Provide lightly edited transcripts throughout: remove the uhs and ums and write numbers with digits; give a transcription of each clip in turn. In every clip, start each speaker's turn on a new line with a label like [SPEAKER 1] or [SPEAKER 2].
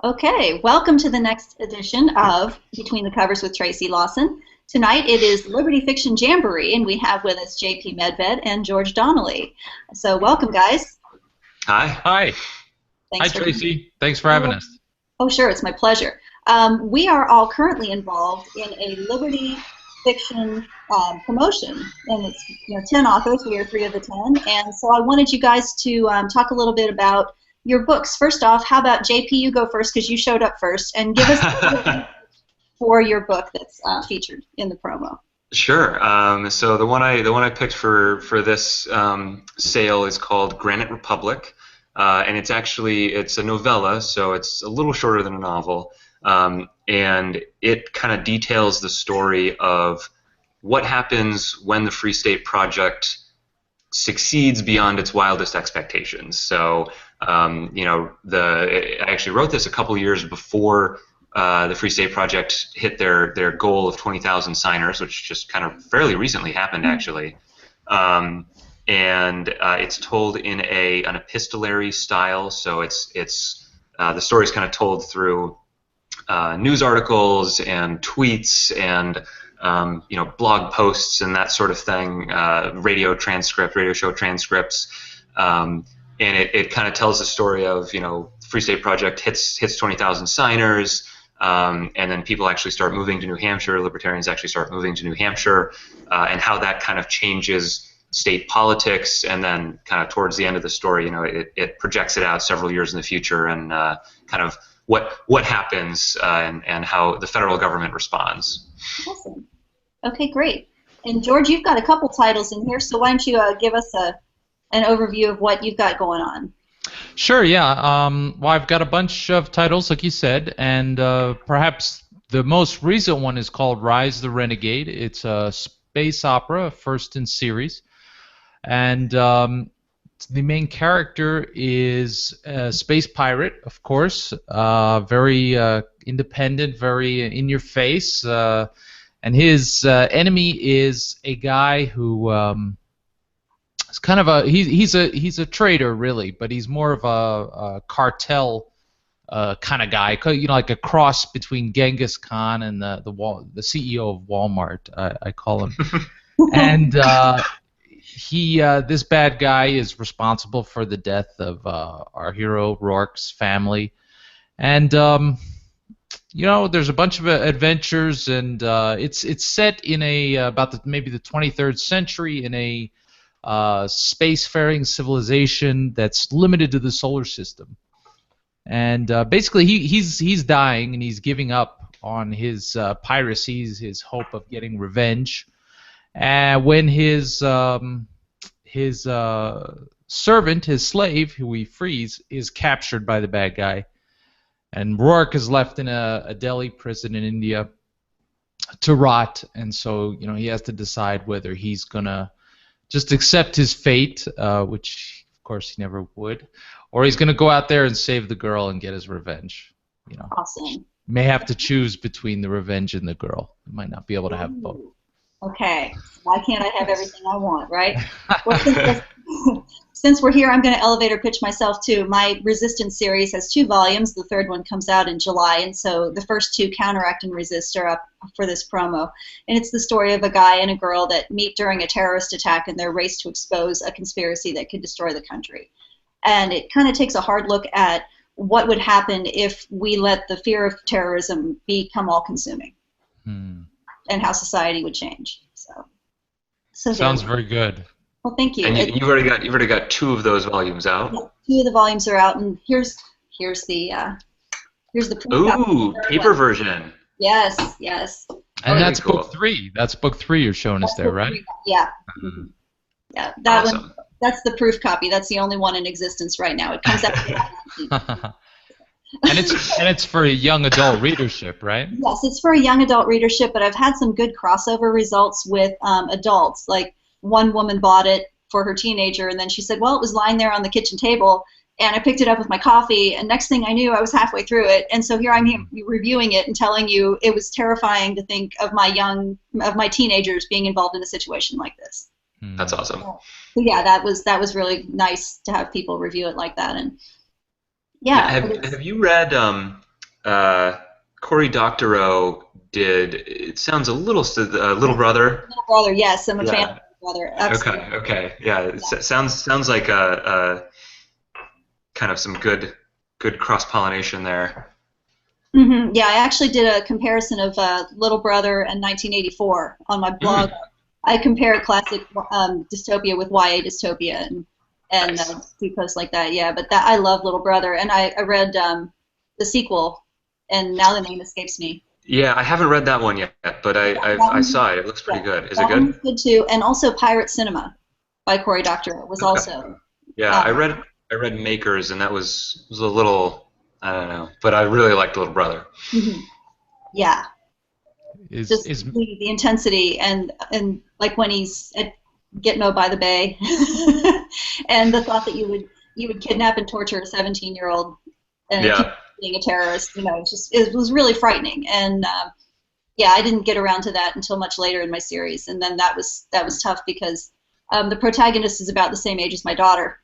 [SPEAKER 1] Okay, welcome to the next edition of Between the Covers with Tracy Lawson. Tonight it is Liberty Fiction Jamboree, and we have with us JP Medved and George Donnelly. So welcome, guys.
[SPEAKER 2] Hi.
[SPEAKER 3] Hi.
[SPEAKER 1] Thanks
[SPEAKER 3] Hi, Tracy. Thanks for having us.
[SPEAKER 1] Oh, sure, it's my pleasure. We are all currently involved in a Liberty Fiction promotion, and it's 10 authors. We are 3 of the 10, and so I wanted you guys to talk a little bit about your books. First off, how about JP? You go first because you showed up first, and give us a for your book that's featured in the promo.
[SPEAKER 2] Sure. So the one I picked for this sale is called Granite Republic, and it's a novella, so it's a little shorter than a novel, and it kind of details the story of what happens when the Free State Project succeeds beyond its wildest expectations. So, I actually wrote this a couple years before the Free State Project hit their goal of 20,000 signers, which just kind of fairly recently happened, actually. And it's told in an epistolary style, so the story is kind of told through news articles and tweets and blog posts and that sort of thing, radio show transcripts, and it kind of tells the story of Free State Project hits 20,000 signers, and then people actually start moving to New Hampshire. Libertarians actually start moving to New Hampshire, and how that kind of changes state politics, and then kind of towards the end of the story, it projects it out several years in the future, and kind of what happens and how the federal government responds.
[SPEAKER 1] Awesome. Okay, great. And George, you've got a couple titles in here, so why don't you give us an overview of what you've got going on?
[SPEAKER 3] Sure, yeah. Well, I've got a bunch of titles, like you said, and perhaps the most recent one is called Rise the Renegade. It's a space opera, first in series, and the main character is a space pirate, of course, very independent, very in your face, and his enemy is a guy who is kind of he's a traitor, really, but he's more of a cartel kind of guy, like a cross between Genghis Khan and the CEO of Walmart, I call him. And this bad guy is responsible for the death of our hero Rourke's family, and there's a bunch of adventures, and it's set in maybe the 23rd century in a spacefaring civilization that's limited to the solar system, and basically he's dying, and he's giving up on his piracies, his hope of getting revenge. When his servant, his slave, who he frees, is captured by the bad guy, and Rourke is left in a Delhi prison in India to rot, and so he has to decide whether he's gonna just accept his fate, which of course he never would, or he's gonna go out there and save the girl and get his revenge.
[SPEAKER 1] Awesome.
[SPEAKER 3] May have to choose between the revenge and the girl. He might not be able to have both.
[SPEAKER 1] Okay, why can't I have everything I want, right? Well, since we're here, I'm going to elevator pitch myself too. My Resistance series has 2 volumes. The 3rd one comes out in July, and so the first 2, Counteract and Resist, are up for this promo. And it's the story of a guy and a girl that meet during a terrorist attack, and they're raced to expose a conspiracy that could destroy the country. And it kind of takes a hard look at what would happen if we let the fear of terrorism become all-consuming. And how society would change. So
[SPEAKER 3] sounds very good.
[SPEAKER 1] Well, thank you.
[SPEAKER 2] And you've already got 2 of those volumes out.
[SPEAKER 1] Yeah, 2 of the volumes are out, and here's the
[SPEAKER 2] ooh, paper version.
[SPEAKER 1] Yes.
[SPEAKER 3] And that's cool. Book 3. That's book 3 you're showing us there, right?
[SPEAKER 1] 3, yeah. Yeah, that
[SPEAKER 2] awesome.
[SPEAKER 1] one. That's the proof copy. That's the only one in existence right now. It comes out.
[SPEAKER 3] And it's for a young adult readership, right?
[SPEAKER 1] Yes, it's for a young adult readership, but I've had some good crossover results with adults. Like, one woman bought it for her teenager, and then she said, well, it was lying there on the kitchen table, and I picked it up with my coffee, and next thing I knew, I was halfway through it, and so here I'm reviewing it and telling you it was terrifying to think of my teenagers being involved in a situation like this.
[SPEAKER 2] That's awesome.
[SPEAKER 1] So yeah, that was really nice to have people review it like that, and yeah.
[SPEAKER 2] Have you read Cory Doctorow did. It sounds a little Little Brother.
[SPEAKER 1] Little Brother, yes, I'm a fan of
[SPEAKER 2] Yeah.
[SPEAKER 1] Little Brother. Absolutely.
[SPEAKER 2] Okay. Yeah.
[SPEAKER 1] Yeah.
[SPEAKER 2] Sounds like a kind of some good cross pollination there.
[SPEAKER 1] Yeah, I actually did a comparison of Little Brother and 1984 on my blog.
[SPEAKER 2] Mm,
[SPEAKER 1] I compare classic dystopia with YA dystopia and
[SPEAKER 2] nice.
[SPEAKER 1] do posts like that. Yeah, but I love Little Brother, and I read the sequel, and now the name escapes me.
[SPEAKER 2] Yeah, I haven't read that one yet, but
[SPEAKER 1] That
[SPEAKER 2] I
[SPEAKER 1] one,
[SPEAKER 2] saw it. It looks pretty
[SPEAKER 1] yeah,
[SPEAKER 2] good. Is it
[SPEAKER 1] that one
[SPEAKER 2] good?
[SPEAKER 1] was good too, and also Pirate Cinema by Cory Doctorow was
[SPEAKER 2] Okay.
[SPEAKER 1] also.
[SPEAKER 2] Yeah,
[SPEAKER 1] Um,
[SPEAKER 2] I read Makers, and that was a little, I don't know, but I really liked Little Brother.
[SPEAKER 1] mhm, yeah,
[SPEAKER 3] Is
[SPEAKER 1] just
[SPEAKER 3] is
[SPEAKER 1] the intensity and like when he's at Gitmo by the Bay, and the thought that you would kidnap and torture a 17-year-old and accuse him
[SPEAKER 2] Yeah.
[SPEAKER 1] of being a terrorist, it was really frightening. And yeah, I didn't get around to that until much later in my series, and then that was tough because the protagonist is about the same age as my daughter.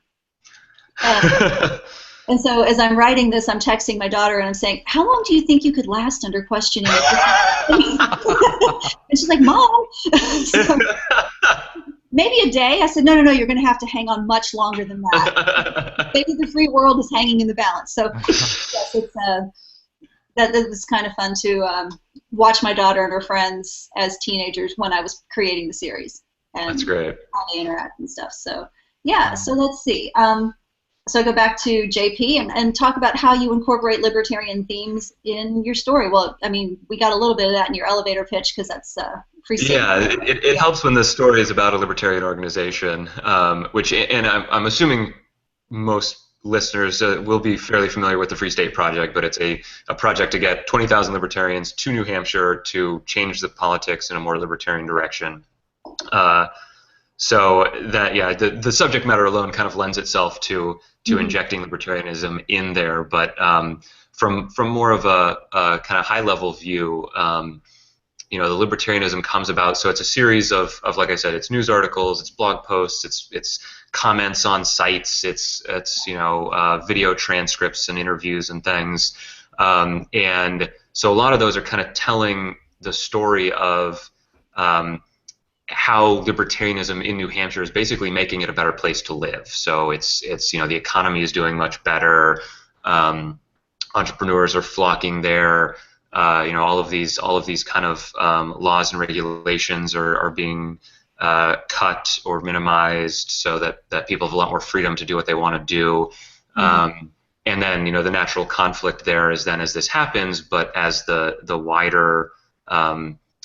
[SPEAKER 1] And, and so as I'm writing this, I'm texting my daughter and I'm saying, "How long do you think you could last under questioning?" And she's like, "Mom." So, maybe a day. I said, no, you're going to have to hang on much longer than that. Maybe the free world is hanging in the balance. So yes, it's that was kind of fun to watch my daughter and her friends as teenagers when I was creating the series
[SPEAKER 2] That's
[SPEAKER 1] and
[SPEAKER 2] great.
[SPEAKER 1] how they interact and stuff. So yeah, so let's see. So I go back to JP and talk about how you incorporate libertarian themes in your story. Well, I mean, we got a little bit of that in your elevator pitch because that's free statement.
[SPEAKER 2] Yeah, it helps when the story is about a libertarian organization, which, and I'm assuming most listeners will be fairly familiar with the Free State Project, but it's a project to get 20,000 libertarians to New Hampshire to change the politics in a more libertarian direction. So that, yeah, the subject matter alone kind of lends itself to injecting libertarianism in there, but from more of a kind of high level view, the libertarianism comes about. So it's a series of like I said, it's news articles, it's blog posts, it's comments on sites, it's video transcripts and interviews and things, and so a lot of those are kind of telling the story of how libertarianism in New Hampshire is basically making it a better place to live. So it's the economy is doing much better. Entrepreneurs are flocking there. All of these kind of laws and regulations are being cut or minimized so that people have a lot more freedom to do what they want to do. And then the natural conflict there is then as this happens, but as the wider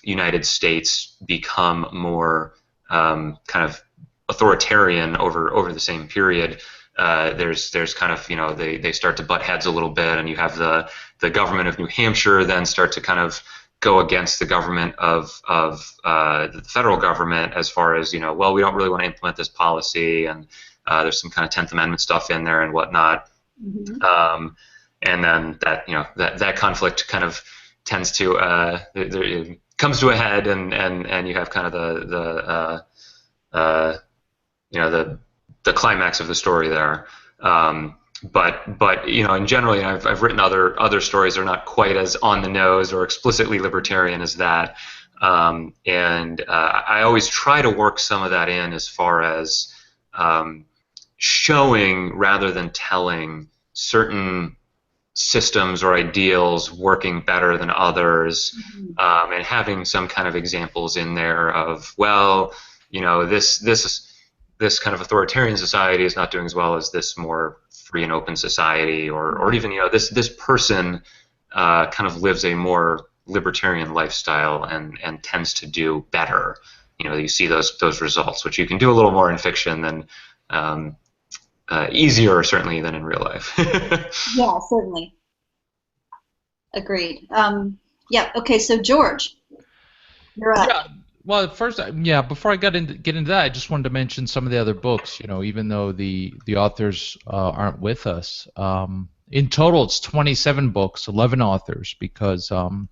[SPEAKER 2] United States become more kind of authoritarian over the same period, there's kind of they start to butt heads a little bit, and you have the government of New Hampshire then start to kind of go against the government of the federal government as far as well, we don't really want to implement this policy, and there's some kind of 10th Amendment stuff in there and whatnot. And then that conflict kind of tends to it comes to a head, and you have kind of the climax of the story there. But in general, I've written other stories that are not quite as on the nose or explicitly libertarian as that, and I always try to work some of that in as far as showing rather than telling certain systems or ideals working better than others, and having some kind of examples in there of, well, this kind of authoritarian society is not doing as well as this more free and open society, or even this person kind of lives a more libertarian lifestyle and tends to do better. You see those results, which you can do a little more in fiction than easier certainly than in real life.
[SPEAKER 1] Yeah, certainly. Agreed. Yeah. Okay. So George, you're up.
[SPEAKER 3] Yeah. Well, first, before I get into that, I just wanted to mention some of the other books. Even though the authors aren't with us, in total it's 27 books, 11 authors, because an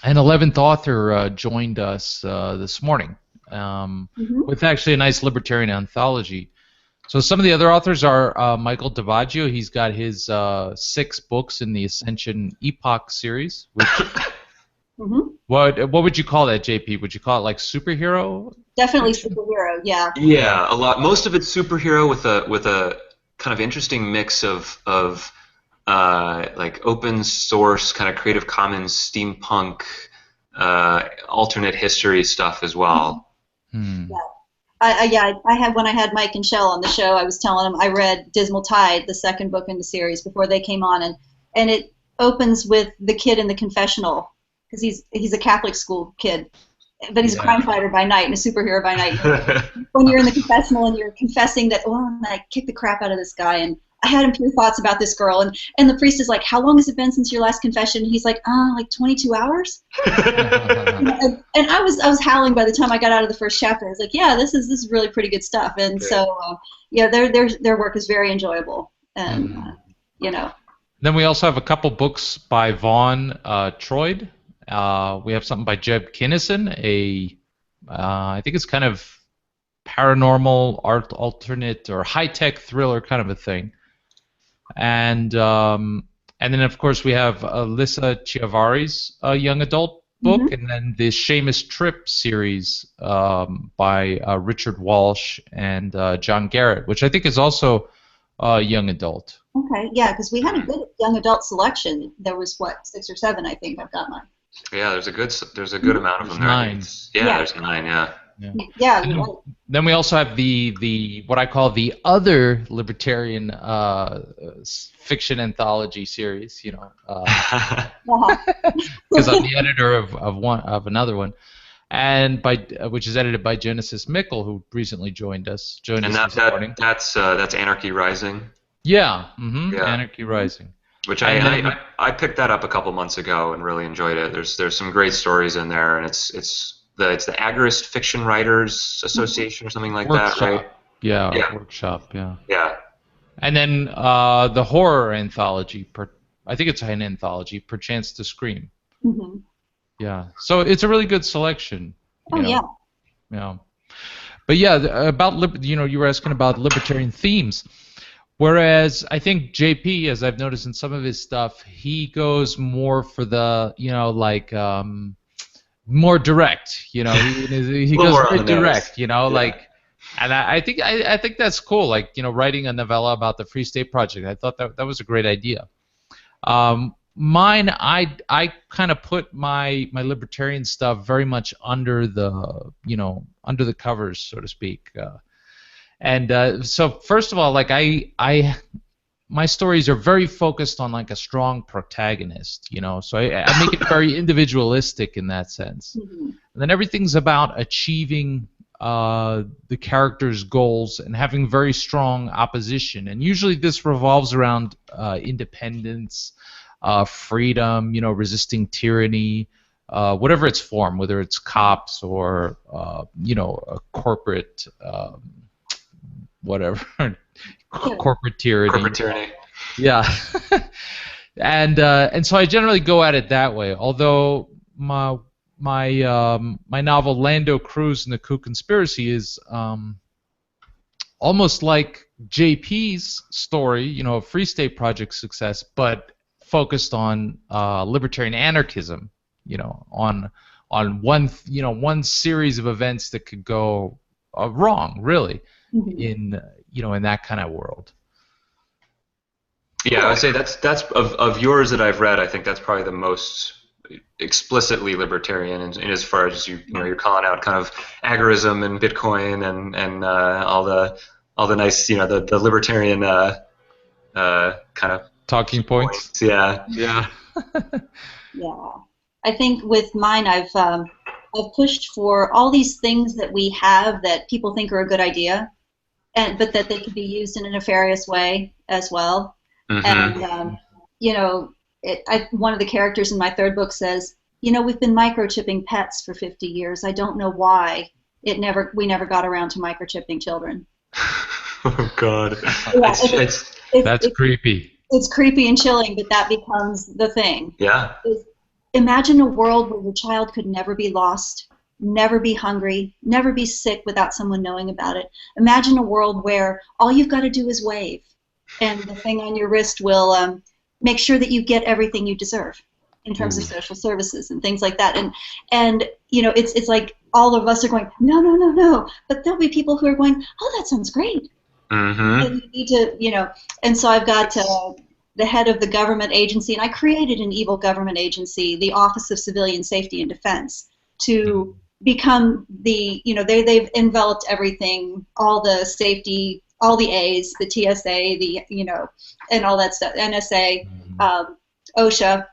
[SPEAKER 3] 11th author joined us this morning with actually a nice libertarian anthology So some of the other authors are Michael DiBaggio. He's got his 6 books in the Ascension Epoch series. Which, what would you call that, JP? Would you call it like superhero?
[SPEAKER 1] Definitely superhero, yeah.
[SPEAKER 2] Yeah, a lot. Most of it's superhero with a kind of interesting mix of like open source kind of Creative Commons steampunk alternate history stuff as well.
[SPEAKER 1] Yeah. I had when I had Mike and Shell on the show, I was telling them I read Dismal Tide, the second book in the series, before they came on, and it opens with the kid in the confessional, because he's a Catholic school kid, but he's a crime fighter by night and a superhero by night. When you're in the confessional and you're confessing that, oh, I kicked the crap out of this guy, and I had impure thoughts about this girl, and the priest is like, how long has it been since your last confession? He's like, like 22 hours. and I was howling by the time I got out of the first chapter. I was like, yeah, this is really pretty good stuff. And so yeah, their work is very enjoyable, and you know.
[SPEAKER 3] Then we also have a couple books by Vaughn Troyd. We have something by Jeb Kinnison, I think it's kind of paranormal art alternate or high-tech thriller kind of a thing. And then of course we have Lyssa Chiavari's young adult book, and then the Seamus Tripp series by Richard Walsh and John Garrett, which I think is also young adult.
[SPEAKER 1] Okay, yeah, because we had a good young adult selection. There was 6 or 7, I think. I've got mine.
[SPEAKER 2] Yeah, there's a good amount of them there.
[SPEAKER 3] 9.
[SPEAKER 2] There's 9.
[SPEAKER 1] Yeah.
[SPEAKER 3] Then we also have the what I call the other libertarian fiction anthology series, you know, because I'm the editor of another one, and which is edited by Genesis Mickle, who recently joined us.
[SPEAKER 2] That's Anarchy Rising.
[SPEAKER 3] Yeah, Anarchy Rising.
[SPEAKER 2] Which I picked that up a couple months ago and really enjoyed it. There's some great stories in there, and it's the Agorist Fiction Writers Association or something like that, right?
[SPEAKER 3] Yeah, workshop. Yeah.
[SPEAKER 2] Yeah.
[SPEAKER 3] And then the horror anthology. I think it's an anthology. Perchance to Scream. Yeah. So it's a really good selection. Yeah. But yeah, about you were asking about libertarian themes. Whereas I think JP, as I've noticed in some of his stuff, he goes more for the, more direct. He goes very direct. And I think that's cool. Like, writing a novella about the Free State Project. I thought that was a great idea. Mine, I kind of put my libertarian stuff very much under the covers, so to speak. So first of all, like my stories are very focused on like a strong protagonist, so I make it very individualistic in that sense. And then everything's about achieving the character's goals and having very strong opposition. And usually this revolves around independence, freedom, resisting tyranny, whatever its form, whether it's cops or a corporate whatever corporate tyranny.
[SPEAKER 2] Corporate tyranny.
[SPEAKER 3] Yeah. And so I generally go at it that way. Although my novel Lando Cruz and the Coup Conspiracy is almost like JP's story, of Free State Project success, but focused on libertarian anarchism, on one series of events that could go wrong, really. In that kind of world.
[SPEAKER 2] Yeah, I would say that's of yours that I've read. I think that's probably the most explicitly libertarian, in as far as you're calling out kind of agorism and Bitcoin and all the nice the libertarian kind of
[SPEAKER 3] talking points.
[SPEAKER 2] Yeah.
[SPEAKER 1] Yeah. I think with mine, I've pushed for all these things that we have that people think are a good idea, but that they could be used in a nefarious way as well. And one of the characters in my third book says, we've been microchipping pets for 50 years. I don't know why we never got around to microchipping children.
[SPEAKER 2] Oh God,
[SPEAKER 3] that's creepy.
[SPEAKER 1] It's creepy and chilling, but that becomes the thing.
[SPEAKER 2] Yeah.
[SPEAKER 1] Imagine a world where your child could never be lost, never be hungry, never be sick without someone knowing about it. Imagine a world where all you've got to do is wave, and the thing on your wrist will make sure that you get everything you deserve in terms of social services and things like that. And you know, it's like all of us are going, no, no, no, no. But there'll be people who are going, oh, that sounds great. And you need to, you know, and so I've got the head of the government agency, and I created an evil government agency, the Office of Civilian Safety and Defense, to become the, you know, they've enveloped everything, all the safety, all the A's, the TSA, the, you know, and all that stuff, NSA, OSHA.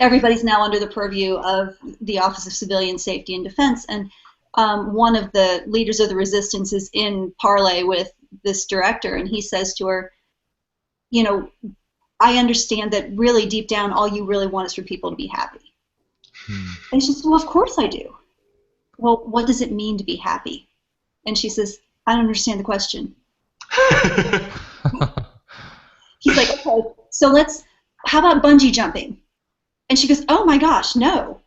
[SPEAKER 1] Everybody's now under the purview of the Office of Civilian Safety and Defense, and one of the leaders of the resistance is in parley with this director, and he says to her, you know, I understand that really deep down all you really want is for people to be happy. And she says, well, of course I do. Well, what does it mean to be happy? And she says, I don't understand the question. He's like, okay, so how about bungee jumping? And she goes, oh my gosh, no.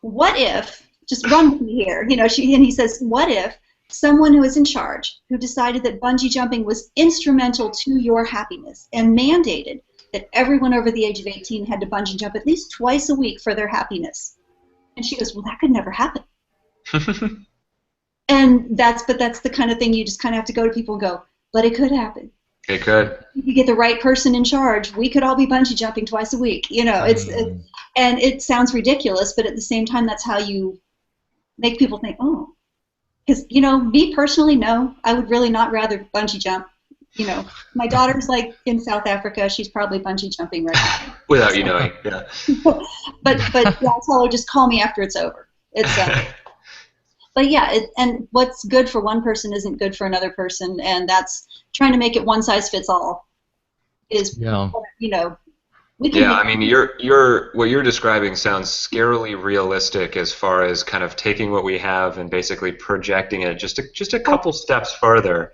[SPEAKER 1] What if, just run with me here, you know, and he says, what if someone who is in charge, who decided that bungee jumping was instrumental to your happiness and mandated that everyone over the age of 18 had to bungee jump at least twice a week for their happiness? And she goes, well, that could never happen. And that's the kind of thing you just kind of have to go to people and go, but it could happen.
[SPEAKER 2] It could.
[SPEAKER 1] If you get the right person in charge, we could all be bungee jumping twice a week. You know, and it sounds ridiculous, but at the same time, that's how you make people think, oh, because, you know, me personally, no, I would really not rather bungee jump. You know, my daughter's like in South Africa. She's probably bungee jumping right now.
[SPEAKER 2] Without you knowing, yeah.
[SPEAKER 1] but yeah, I'll tell her, just call me after it's over. It's but yeah, and what's good for one person isn't good for another person, and that's trying to make it one size fits all. Is you know, we can. Yeah,
[SPEAKER 2] I mean, what you're describing sounds scarily realistic as far as kind of taking what we have and basically projecting it just a couple steps further.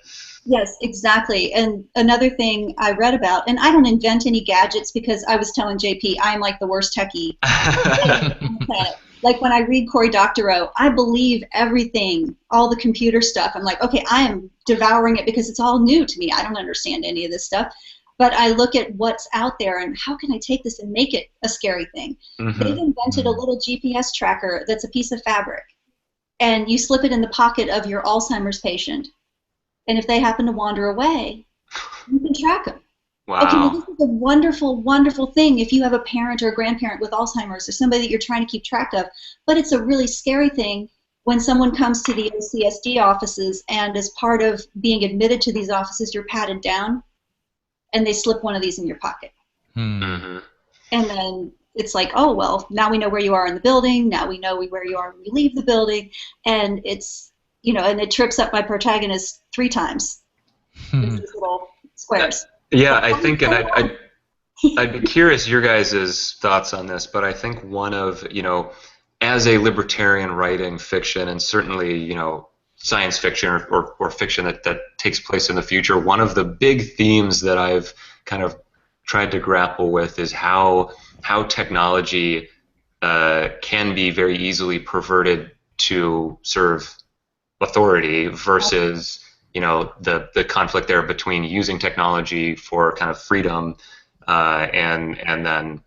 [SPEAKER 1] Yes, exactly. And another thing I read about, and I don't invent any gadgets because I was telling JP I'm like the worst techie. Like when I read Cory Doctorow, I believe everything, all the computer stuff. I'm like, okay, I am devouring it because it's all new to me. I don't understand any of this stuff. But I look at what's out there and how can I take this and make it a scary thing? They've invented a little GPS tracker that's a piece of fabric. And you slip it in the pocket of your Alzheimer's patient. And if they happen to wander away, you can track them.
[SPEAKER 2] Wow.
[SPEAKER 1] Okay, well, this is a wonderful, wonderful thing if you have a parent or a grandparent with Alzheimer's or somebody that you're trying to keep track of. But it's a really scary thing when someone comes to the OCSD offices and as part of being admitted to these offices, you're patted down and they slip one of these in your pocket. And then it's like, oh, well, now we know where you are in the building. Now we know where you are when you leave the building. And it's, you know, and it trips up my protagonist 3 times. It's these little squares.
[SPEAKER 2] Yeah, I think, and I'd be curious your guys' thoughts on this, but I think one of, you know, as a libertarian writing fiction, and certainly, you know, science fiction or fiction that takes place in the future, one of the big themes that I've kind of tried to grapple with is how technology can be very easily perverted to serve authority versus, you know, the conflict there between using technology for kind of freedom and then,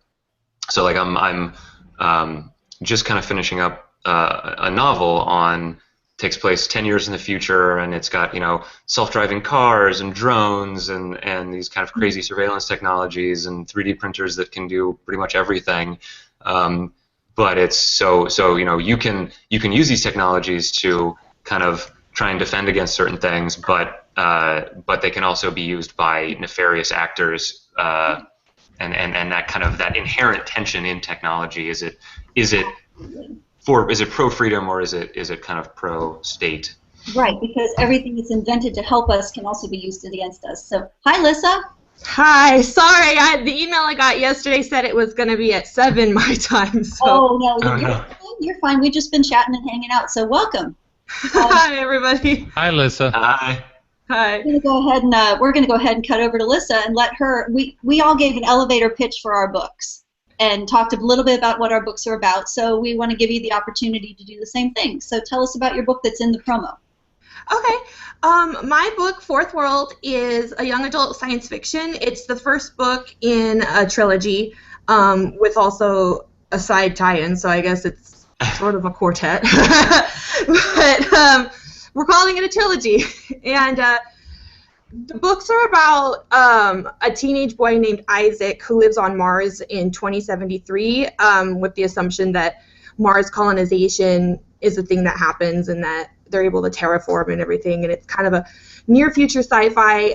[SPEAKER 2] so like I'm just kind of finishing up a novel takes place 10 years in the future, and it's got, you know, self-driving cars and drones and these kind of crazy surveillance technologies and 3D printers that can do pretty much everything. But it's so you know, you can use these technologies to kind of try and defend against certain things, but they can also be used by nefarious actors, and that kind of that inherent tension in technology. Is it pro freedom or is it kind of pro state?
[SPEAKER 1] Right, because everything that's invented to help us can also be used against us. So, hi, Lyssa.
[SPEAKER 4] Hi, sorry, the email I got yesterday said it was going to be at 7 my time. So.
[SPEAKER 1] Oh no, you're fine. We've just been chatting and hanging out. So welcome.
[SPEAKER 4] Hi, everybody.
[SPEAKER 3] Hi, Lyssa.
[SPEAKER 2] Hi.
[SPEAKER 4] Hi.
[SPEAKER 1] We're going to go ahead and cut over to Lyssa and let her. We all gave an elevator pitch for our books, and talked a little bit about what our books are about. So we want to give you the opportunity to do the same thing. So tell us about your book that's in the promo.
[SPEAKER 4] Okay. My book, Fourth World, is a young adult science fiction. It's the first book in a trilogy with also a side tie-in, so I guess it's sort of a quartet. But we're calling it a trilogy. And the books are about a teenage boy named Isaac who lives on Mars in 2073 with the assumption that Mars colonization is a thing that happens and that they're able to terraform and everything, and it's kind of a near-future sci-fi,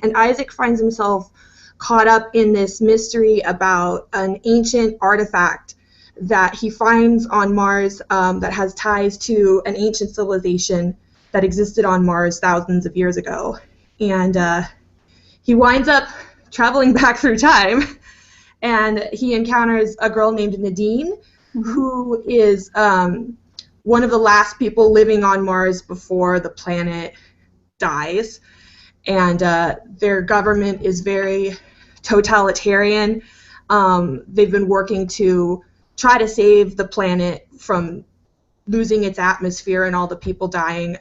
[SPEAKER 4] and Isaac finds himself caught up in this mystery about an ancient artifact that he finds on Mars that has ties to an ancient civilization that existed on Mars thousands of years ago. And he winds up traveling back through time, and he encounters a girl named Nadine, who is one of the last people living on Mars before the planet dies. And their government is very totalitarian. They've been working to try to save the planet from losing its atmosphere and all the people dying.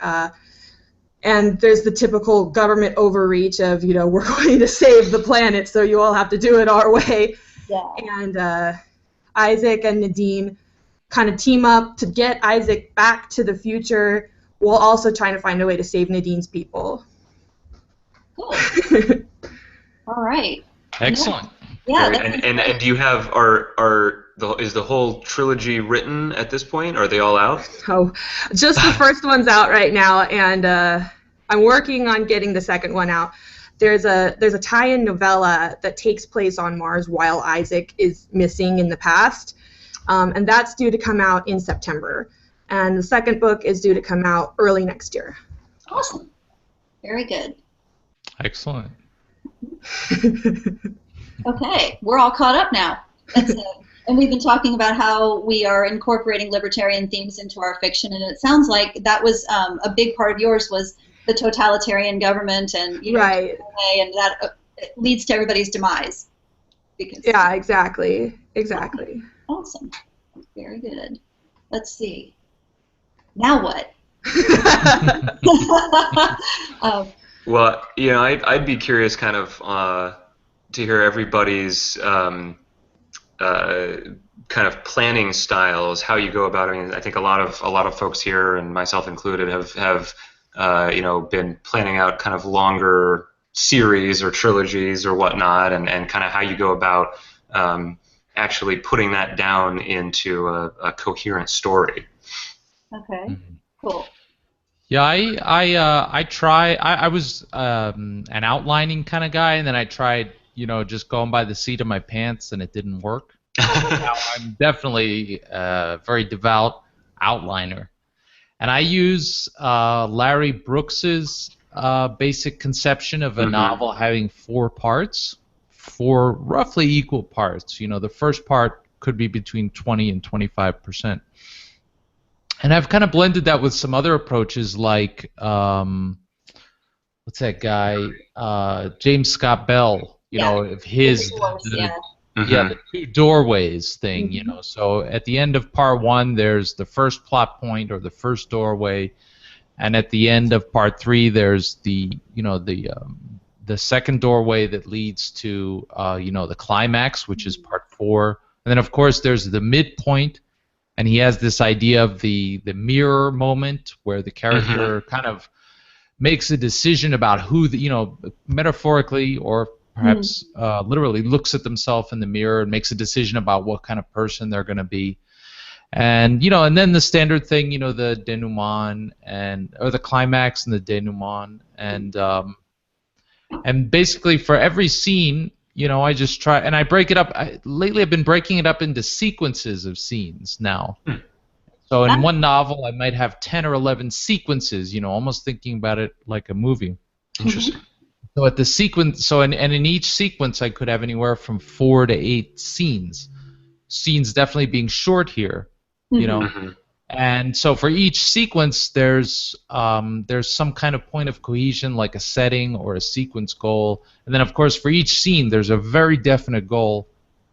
[SPEAKER 4] And there's the typical government overreach of, you know, we're going to save the planet, so you all have to do it our way.
[SPEAKER 1] Yeah.
[SPEAKER 4] And Isaac and Nadine kind of team up to get Isaac back to the future while also trying to find a way to save Nadine's people.
[SPEAKER 1] Cool. All right.
[SPEAKER 3] Excellent.
[SPEAKER 1] Yeah.
[SPEAKER 2] And do you have is the whole trilogy written at this point? Are they all out?
[SPEAKER 4] Oh, just the first one's out right now, and I'm working on getting the second one out. There's a tie-in novella that takes place on Mars while Isaac is missing in the past, and that's due to come out in September. And the second book is due to come out early next year.
[SPEAKER 1] Awesome. Very good.
[SPEAKER 3] Excellent.
[SPEAKER 1] Okay, we're all caught up now. That's it. And we've been talking about how we are incorporating libertarian themes into our fiction, and it sounds like that was a big part of yours was the totalitarian government, and you know,
[SPEAKER 4] Right.
[SPEAKER 1] and that leads to everybody's demise. Because
[SPEAKER 4] Yeah, exactly.
[SPEAKER 1] Awesome. Very good. Let's see. Now what?
[SPEAKER 2] Well, you know, I'd be curious kind of to hear everybody's kind of planning styles, how you go about it. I mean, I think a lot of folks here, and myself included, have you know, been planning out kind of longer series or trilogies or whatnot, and kind of how you go about actually putting that down into a coherent story.
[SPEAKER 1] Okay. Cool.
[SPEAKER 3] Yeah, I try. I was an outlining kind of guy, and then I tried, you know, just going by the seat of my pants, and it didn't work. Now I'm definitely a very devout outliner, and I use Larry Brooks's basic conception of a novel having 4 parts, 4 roughly equal parts. You know, the first part could be between 20 and 25%. And I've kind of blended that with some other approaches, like what's that guy, James Scott Bell. You know, of his the 2 doorways thing. You know, so at the end of part 1, there's the first plot point or the first doorway, and at the end of part 3, there's the second doorway that leads to you know, the climax, which is part 4, and then of course there's the midpoint. And he has this idea of the mirror moment where the character kind of makes a decision about who, you know, metaphorically or perhaps literally looks at themselves in the mirror and makes a decision about what kind of person they're going to be. And, you know, and then the standard thing, you know, the denouement or the climax and the denouement. And basically for every scene, you know, I just try, and I break it up. Lately, I've been breaking it up into sequences of scenes now. So in one novel, I might have 10 or 11 sequences, you know, almost thinking about it like a movie.
[SPEAKER 2] Interesting.
[SPEAKER 3] So at the sequence, and in each sequence, I could have anywhere from 4 to 8 scenes. Scenes definitely being short here, you know. And so for each sequence, there's some kind of point of cohesion, like a setting or a sequence goal. And then, of course, for each scene, there's a very definite goal.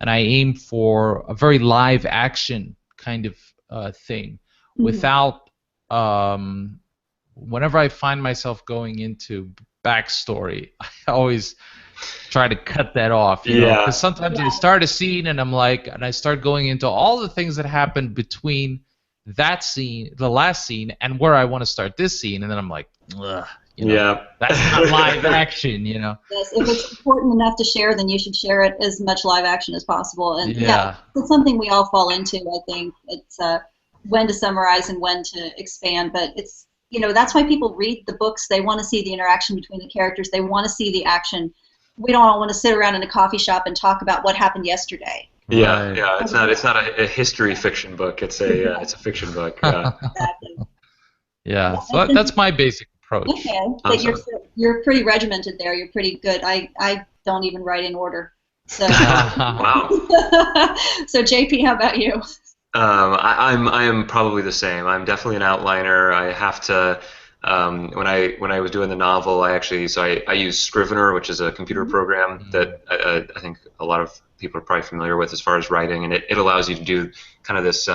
[SPEAKER 3] and I aim for a very live action kind of thing, without whenever I find myself going into backstory, I always try to cut that off, you know, because sometimes I start a scene and I start going into all the things that happened between that scene, the last scene, and where I want to start this scene, and then I'm like, ugh, you know, that's not live action, you know.
[SPEAKER 1] Yes, if it's important enough to share, then you should share it as much live action as possible. And it's something we all fall into, I think. It's when to summarize and when to expand, but it's, you know, that's why people read the books. They want to see the interaction between the characters. They want to see the action. We don't all want to sit around in a coffee shop and talk about what happened yesterday.
[SPEAKER 2] Yeah. It's not a history fiction book. It's a fiction book.
[SPEAKER 1] Exactly.
[SPEAKER 3] Yeah. So that's my basic approach.
[SPEAKER 1] Okay, but you're pretty regimented there. You're pretty good. I don't even write in order. So
[SPEAKER 2] wow.
[SPEAKER 1] So JP, how about you?
[SPEAKER 2] I am probably the same. I'm definitely an outliner. I have to. When I was doing the novel, I use Scrivener, which is a computer program that I think a lot of people are probably familiar with as far as writing, and it allows you to do kind of this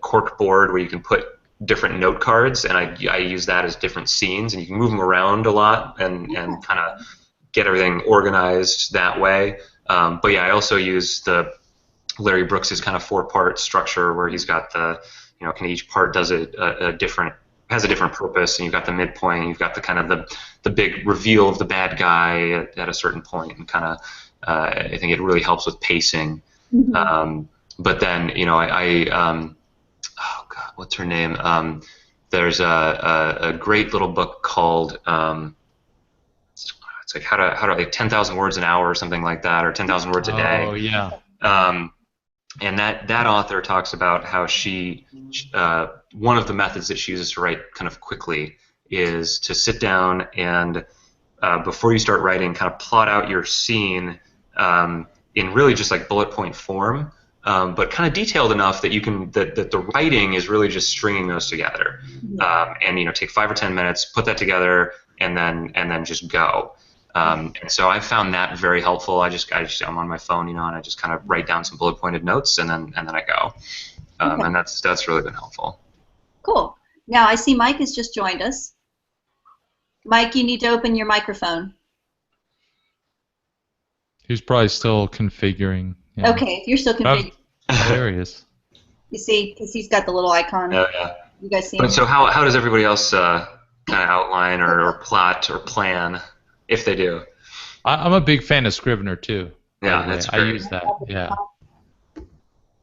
[SPEAKER 2] cork board where you can put different note cards, and I use that as different scenes, and you can move them around a lot and kind of get everything organized that way. But yeah, I also use the Larry Brooks's kind of 4-part structure where he's got the, you know, kind of each part does a different, has a different purpose, and you've got the midpoint, you've got the kind of the big reveal of the bad guy at a certain point, and kind of I think it really helps with pacing. But then, you know, oh God, what's her name? There's a great little book called it's like how to like 10,000 words an hour or something like that, or 10,000 words a day.
[SPEAKER 3] Oh yeah.
[SPEAKER 2] And that author talks about how she one of the methods that she uses to write kind of quickly is to sit down and before you start writing, kind of plot out your scene in really just like bullet point form, but kind of detailed enough that you can that the writing is really just stringing those together, and you know, take 5 or 10 minutes, put that together, and then just go. And so I found that very helpful. I'm on my phone, you know, and I just kind of write down some bullet pointed notes, and then I go, and that's really been helpful.
[SPEAKER 1] Cool. Now I see Mike has just joined us. Mike, you need to open your microphone.
[SPEAKER 3] He's probably still configuring. Yeah.
[SPEAKER 1] Okay, if you're still configuring.
[SPEAKER 3] There he is.
[SPEAKER 1] You see, because he's got the little icon.
[SPEAKER 2] Oh, yeah.
[SPEAKER 1] You guys see him?
[SPEAKER 2] But so how does everybody else kind of outline or plot or plan, if they do?
[SPEAKER 3] I'm a big fan of Scrivener too.
[SPEAKER 2] Yeah, that's great.
[SPEAKER 3] I use that. Yeah.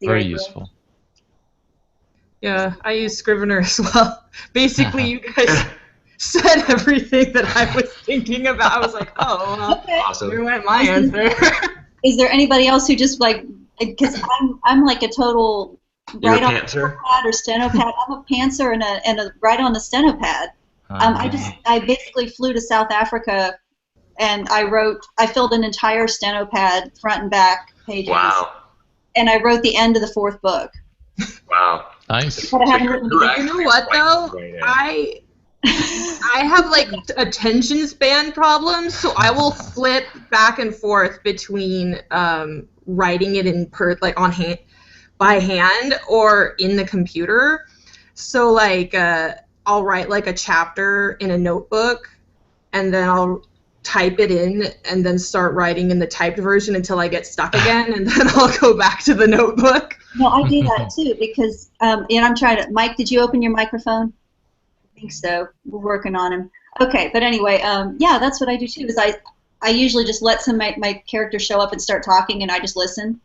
[SPEAKER 3] Very useful.
[SPEAKER 4] Yeah, I use Scrivener as well. Basically, you guys said everything that I was thinking about. I was like, oh, well,
[SPEAKER 1] okay.
[SPEAKER 2] Awesome.
[SPEAKER 4] Here went my answer.
[SPEAKER 1] Is there anybody else who just like, because I'm like a total
[SPEAKER 2] You're a pantser?
[SPEAKER 1] Pad or stenopad. I'm a pantser and a write on the stenopad. I basically flew to South Africa and I filled an entire stenopad front and back pages.
[SPEAKER 2] Wow.
[SPEAKER 1] And I wrote the end of the 4th book.
[SPEAKER 2] Wow.
[SPEAKER 3] Nice.
[SPEAKER 1] But I haven't written
[SPEAKER 4] You know what though? I have like attention span problems, so I will flip back and forth between writing it by hand or in the computer. So like I'll write like a chapter in a notebook, and then I'll type it in and then start writing in the typed version until I get stuck again, and then I'll go back to the notebook.
[SPEAKER 1] No, I do that too because, and I'm trying to. Mike, did you open your microphone? I think so. We're working on him. Okay, but anyway, yeah, that's what I do too. Is I usually just let my characters show up and start talking, and I just listen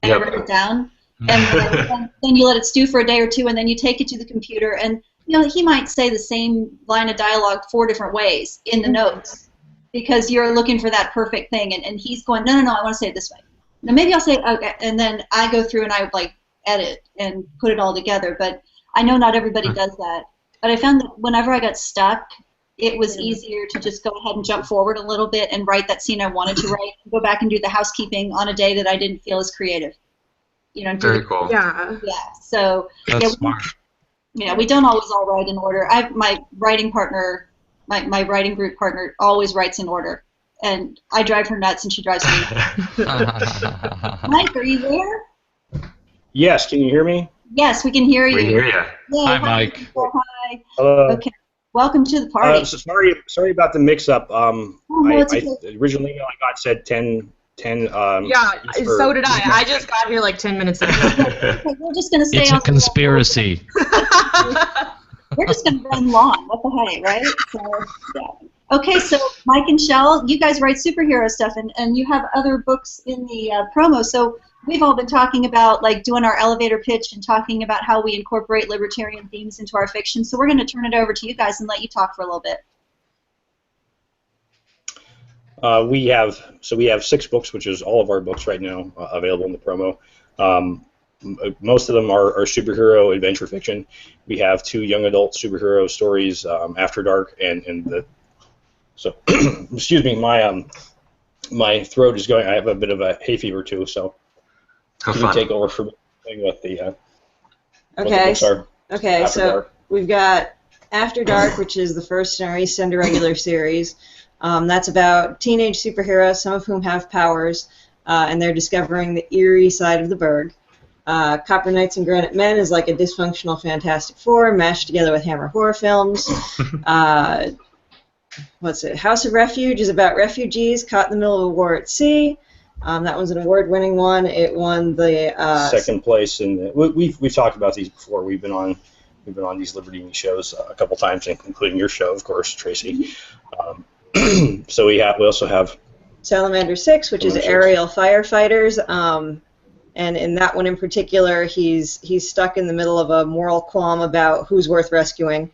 [SPEAKER 1] and I write it down, and then you let it stew for a day or two, and then you take it to the computer, and you know he might say the same line of dialogue 4 different ways in the notes because you're looking for that perfect thing, and he's going, no, I want to say it this way. Now maybe I'll say it, okay, and then I go through and I like edit and put it all together, but I know not everybody does that. But I found that whenever I got stuck, it was easier to just go ahead and jump forward a little bit and write that scene I wanted to write, and go back and do the housekeeping on a day that I didn't feel as creative. You know,
[SPEAKER 2] very cool.
[SPEAKER 4] Yeah.
[SPEAKER 1] Yeah. So
[SPEAKER 3] that's smart.
[SPEAKER 1] We don't always all write in order. My writing partner, my writing group partner, always writes in order, and I drive her nuts, and she drives me nuts. Mike, are you there?
[SPEAKER 5] Yes, can you hear me?
[SPEAKER 1] Yes, we can hear you.
[SPEAKER 2] We hear you.
[SPEAKER 1] Yay,
[SPEAKER 3] Hi, Mike.
[SPEAKER 1] Hi.
[SPEAKER 5] Hello.
[SPEAKER 1] Okay. Welcome to the party.
[SPEAKER 5] So sorry about the mix-up.
[SPEAKER 1] No, it's okay.
[SPEAKER 5] The original email I got said 10.
[SPEAKER 4] Yeah, so did I. I just got here like 10 minutes ago.
[SPEAKER 1] Okay, we're just going to stay
[SPEAKER 3] It's
[SPEAKER 1] on
[SPEAKER 3] a conspiracy.
[SPEAKER 1] We're just going to run long. What the heck, right? So, yeah. Okay, so Mike and Shell, you guys write superhero stuff, and you have other books in the promo. So we've all been talking about like doing our elevator pitch and talking about how we incorporate libertarian themes into our fiction. So we're going to turn it over to you guys and let you talk for a little bit.
[SPEAKER 5] We have 6 books, which is all of our books right now available in the promo. Most of them are superhero adventure fiction. We have 2 young adult superhero stories, After Dark and the. So, excuse me, my throat is going. I have a bit of a hay fever too, so
[SPEAKER 2] How
[SPEAKER 5] you
[SPEAKER 2] fun.
[SPEAKER 5] take over for what the
[SPEAKER 6] Okay.
[SPEAKER 5] books are.
[SPEAKER 6] Okay,
[SPEAKER 5] After
[SPEAKER 6] so
[SPEAKER 5] Dark.
[SPEAKER 6] we've got After Dark, which is the first in our East End regular series. That's about teenage superheroes, some of whom have powers, and they're discovering the eerie side of the Burg. Copper Knights and Granite Men is like a dysfunctional Fantastic Four mashed together with Hammer horror films. What's it? House of Refuge is about refugees caught in the middle of a war at sea. That was an award-winning one. It won the
[SPEAKER 5] Second place, and we've talked about these before. We've been on these Liberty.me shows a couple times, including your show, of course, Tracy. So we also have
[SPEAKER 6] Salamander 6, which is
[SPEAKER 5] Salamander 6.
[SPEAKER 6] aerial firefighters. And in that one in particular, he's stuck in the middle of a moral qualm about who's worth rescuing.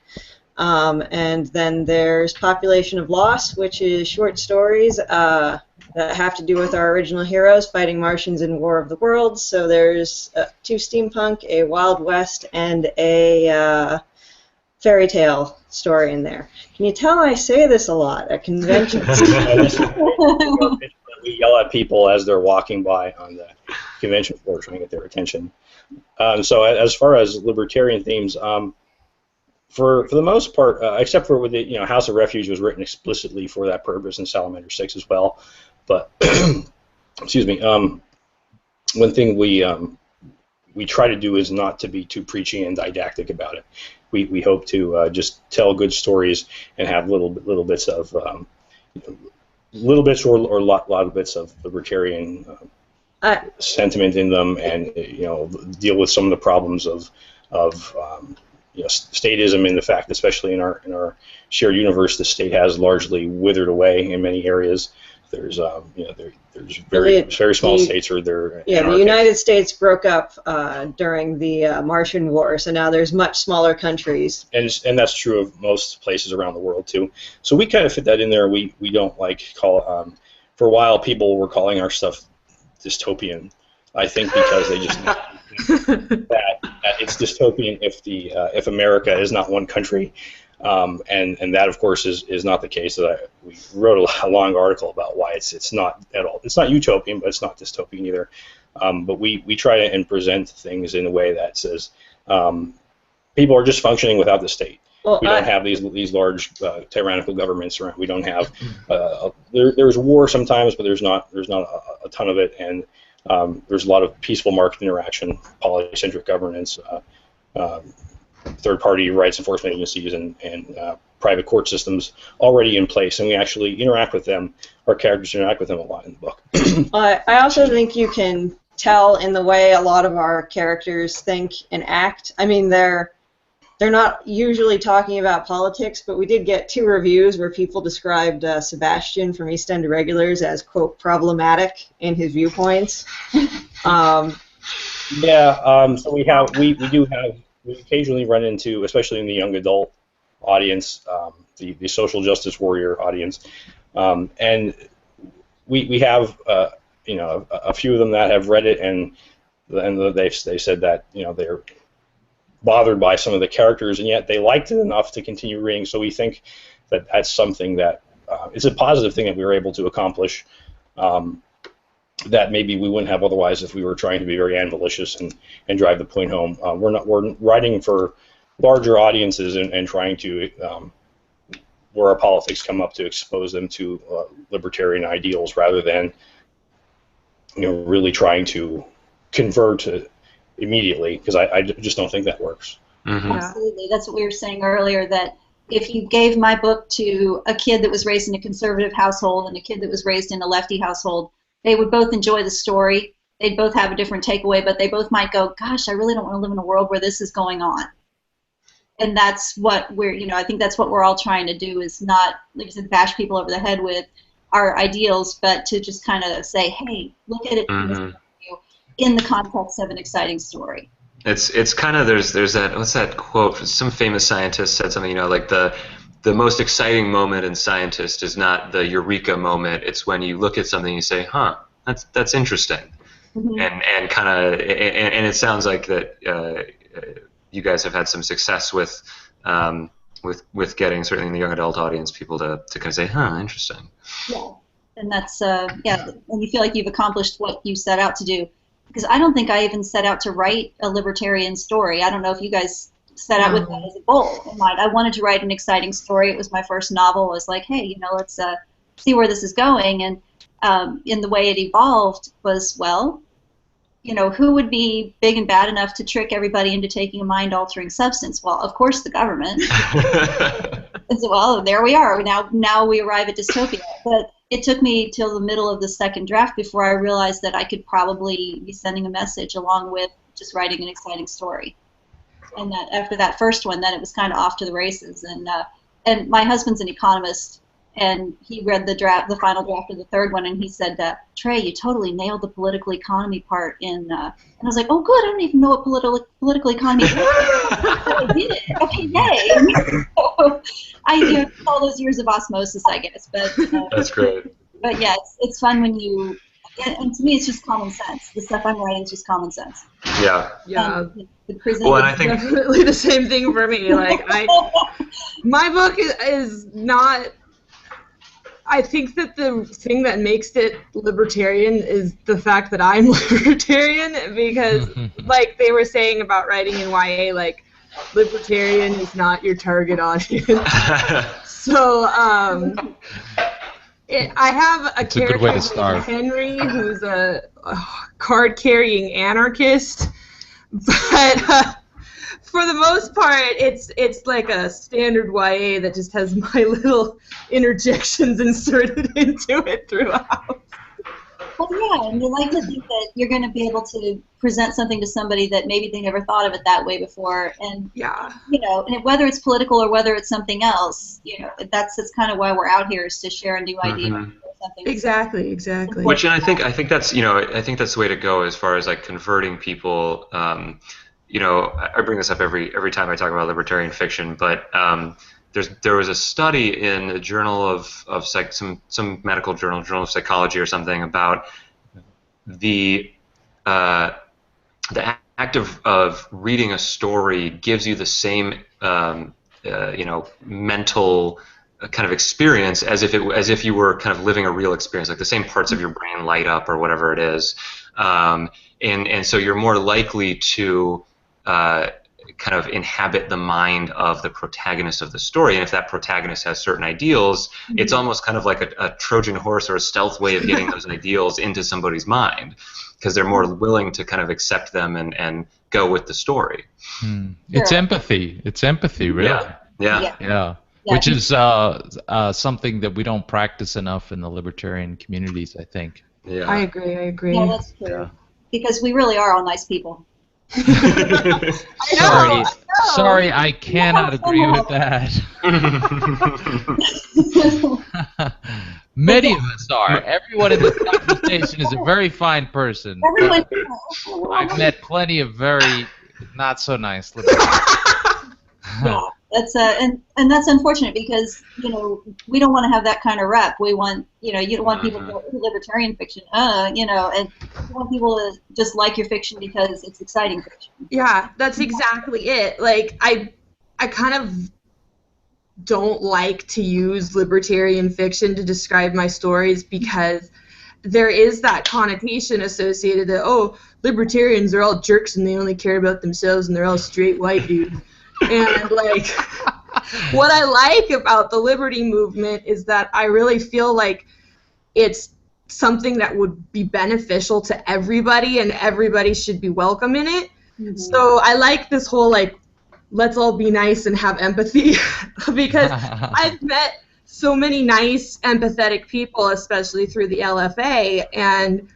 [SPEAKER 6] And then there's Population of Loss, which is short stories that have to do with our original heroes fighting Martians in War of the Worlds. So there's 2 steampunk, a Wild West, and a fairy tale story in there. Can you tell I say this a lot at conventions?
[SPEAKER 5] We yell at people as they're walking by on the convention floor trying to get their attention. So as far as libertarian themes, for the most part, except for with the House of Refuge was written explicitly for that purpose, and Salamander 6 as well. But excuse me, one thing we try to do is not to be too preachy and didactic about it. We hope to just tell good stories and have little bits of little bits or a lot of bits of libertarian sentiment in them, and deal with some of the problems of statism, and the fact, especially in our shared universe, the state has largely withered away in many areas. There's there's very small states where they're
[SPEAKER 6] the United States broke up during the Martian War, so now there's much smaller countries.
[SPEAKER 5] And that's true of most places around the world too. So we kind of fit that in there. We don't call for a while people were calling our stuff dystopian. I think because they just that it's dystopian if America is not one country. And that, of course, is not the case. We wrote a long article about why it's not at all. It's not utopian, but it's not dystopian either. But we try to present things in a way that says people are just functioning without the state. Well, we don't have these large tyrannical governments around. We don't have there's war sometimes, but there's not a ton of it, and there's a lot of peaceful market interaction, polycentric governance. Third-party rights enforcement agencies and private court systems already in place, and we actually interact with them. Our characters interact with them a lot in the book.
[SPEAKER 6] I also think you can tell in the way a lot of our characters think and act. I mean, they're not usually talking about politics, but we did get 2 reviews where people described Sebastian from East End Irregulars as, quote, problematic in his viewpoints.
[SPEAKER 5] So we occasionally run into, especially in the young adult audience, the social justice warrior audience, and we have a few of them that have read it, and they said that they're bothered by some of the characters, and yet they liked it enough to continue reading. So we think that that's something that it's a positive thing that we were able to accomplish. That maybe we wouldn't have otherwise if we were trying to be very ambitious and drive the point home. We're writing for larger audiences and trying to where our politics come up to expose them to libertarian ideals rather than, really trying to convert immediately, because I just don't think that works.
[SPEAKER 2] Mm-hmm.
[SPEAKER 1] Absolutely. That's what we were saying earlier, that if you gave my book to a kid that was raised in a conservative household and a kid that was raised in a lefty household, they would both enjoy the story. They'd both have a different takeaway, but they both might go, gosh, I really don't want to live in a world where this is going on. And that's what I think that's what we're all trying to do, is not, like I said, bash people over the head with our ideals, but to just kind of say, hey, look at it in the context of an exciting story.
[SPEAKER 2] It's kind of, there's that, what's that quote? Some famous scientist said something, like the most exciting moment in scientist is not the eureka moment. It's when you look at something and you say, huh, that's interesting. Mm-hmm. And kind of, and it sounds like that you guys have had some success with getting, certainly in the young adult audience, people to kind of say, huh, interesting.
[SPEAKER 1] Yeah, and that's, and you feel like you've accomplished what you set out to do. Because I don't think I even set out to write a libertarian story. I don't know if you guys set out with that as a goal in mind. I wanted to write an exciting story. It was my first novel. I was like, hey, let's see where this is going. And in the way it evolved was, well, who would be big and bad enough to trick everybody into taking a mind-altering substance? Well, of course, the government. And so, well, there we are. Now we arrive at dystopia. But it took me till the middle of the second draft before I realized that I could probably be sending a message along with just writing an exciting story. And that after that first one, then it was kind of off to the races. And my husband's an economist, and he read the final draft of the third one, and he said, Trey, you totally nailed the political economy part in, and I was like, oh, good, I don't even know what political economy is. I did it. Okay, yay. So, all those years of osmosis, I guess. But
[SPEAKER 2] that's great.
[SPEAKER 1] But yeah, it's fun when you, and to me, it's just common sense. The stuff I'm writing is just common sense.
[SPEAKER 2] Yeah.
[SPEAKER 4] Yeah.
[SPEAKER 2] Well, and I think
[SPEAKER 4] definitely the same thing for me. Like, my book is not. I think that the thing that makes it libertarian is the fact that I'm libertarian, because, like they were saying about writing in YA, like, libertarian is not your target audience. So, I have a character named Henry, who's a card-carrying anarchist, but for the most part, it's like a standard YA that just has my little interjections inserted into it throughout.
[SPEAKER 1] Well, yeah, and you like to think that you're going to be able to present something to somebody that maybe they never thought of it that way before, and and whether it's political or whether it's something else, that's kind of why we're out here, is to share a new idea. Or something.
[SPEAKER 4] Exactly.
[SPEAKER 2] Which, and I think that's the way to go as far as like converting people. I bring this up every time I talk about libertarian fiction, but there was a study in a journal of some medical journal of psychology or something, about the act of reading a story gives you the same mental kind of experience as if you were kind of living a real experience, like the same parts of your brain light up or whatever it is, and so you're more likely to kind of inhabit the mind of the protagonist of the story, and if that protagonist has certain ideals, it's almost kind of like a Trojan horse or a stealth way of getting those ideals into somebody's mind, because they're more willing to kind of accept them and go with the story.
[SPEAKER 3] It's empathy. It's empathy, really. Yeah. Which is something that we don't practice enough in the libertarian communities, I think.
[SPEAKER 2] Yeah.
[SPEAKER 4] I agree.
[SPEAKER 1] Yeah, that's true. Yeah. Because we really are all nice people.
[SPEAKER 3] Sorry, I cannot agree with that. Many of us are. Everyone in this conversation is a very fine person. I've met plenty of very not so nice libertarians.
[SPEAKER 1] Yeah, that's and that's unfortunate, because we don't want to have that kind of rep. We want you don't want people to go, libertarian fiction, and you want people to just like your fiction because it's exciting fiction.
[SPEAKER 4] Yeah, that's exactly it. Like I kind of don't like to use libertarian fiction to describe my stories, because there is that connotation associated that libertarians are all jerks and they only care about themselves and they're all straight white dudes. And like, What I like about the Liberty movement is that I really feel like it's something that would be beneficial to everybody, and everybody should be welcome in it. Mm-hmm. So I like this whole, like, let's all be nice and have empathy, because I've met so many nice, empathetic people, especially through the LFA, and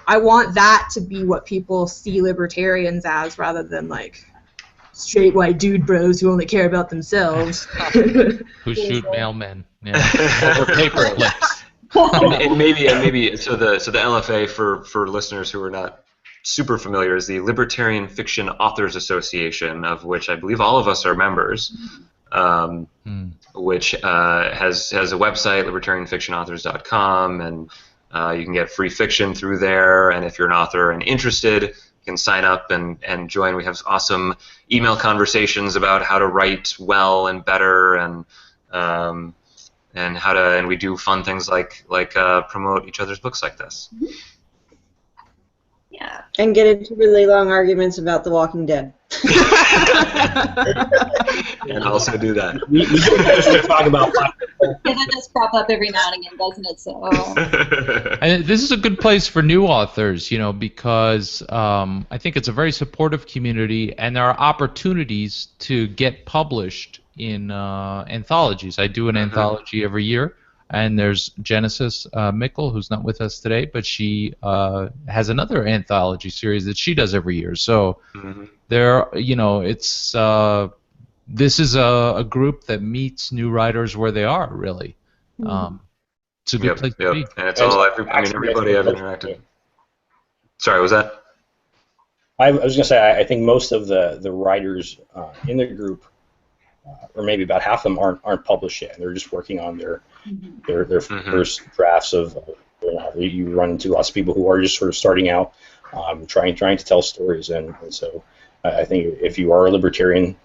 [SPEAKER 4] I want that to be what people see libertarians as, rather than, like, straight white dude bros who only care about themselves.
[SPEAKER 3] Who shoot mailmen. Yeah. Or paper clips.
[SPEAKER 2] and maybe so the LFA for listeners who are not super familiar is the Libertarian Fiction Authors Association, of which I believe all of us are members. Which has a website, libertarianfictionauthors.com, and you can get free fiction through there. And if you're an author and interested, you can sign up and join. We have awesome email conversations about how to write well and better, and we do fun things like promote each other's books like this.
[SPEAKER 1] Yeah.
[SPEAKER 6] And get into really long arguments about The Walking Dead.
[SPEAKER 2] And also do that.
[SPEAKER 5] We talk about
[SPEAKER 1] yeah, that does crop up every now and again, doesn't it? So.
[SPEAKER 3] And this is a good place for new authors, because I think it's a very supportive community, and there are opportunities to get published in anthologies. I do an anthology every year, and there's Genesis Mickle, who's not with us today, but she has another anthology series that she does every year. So there, it's this is a group that meets new writers where they are, really. It's a good place to be.
[SPEAKER 2] And it's all everybody I've interacted. Sorry, was that?
[SPEAKER 5] I was going to say, I think most of the writers in the group, or maybe about half of them, aren't published yet. They're just working on their first drafts of. You run into lots of people who are just sort of starting out, trying to tell stories, and so I think if you are a libertarian,